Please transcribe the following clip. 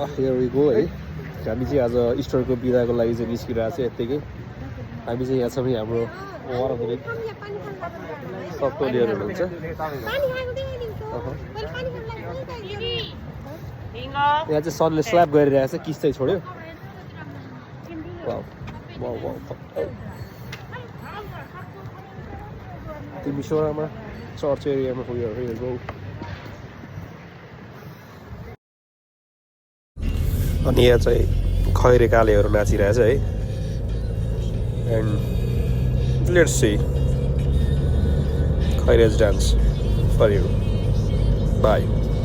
here we go है हामी चाहिँ आज इस्टरको बिदाको लागि चाहिँ निस्किरहेको छ यत्तिकै हामी चाहिँ यहाँ छौँ हाम्रो वरपरि सप्तोलीहरू हुनुहुन्छ यहाँ चाहिँ सनले स्ल्याप गरिरहेको छ किस चाहिँ छोड्यो तिमी सोरामा चर्च एरियामा पुग्यो हियर गो अनि यहाँ चाहिँ खैरे कालेहरू नाचिरहेछ है and let's see Khaire's dance for you by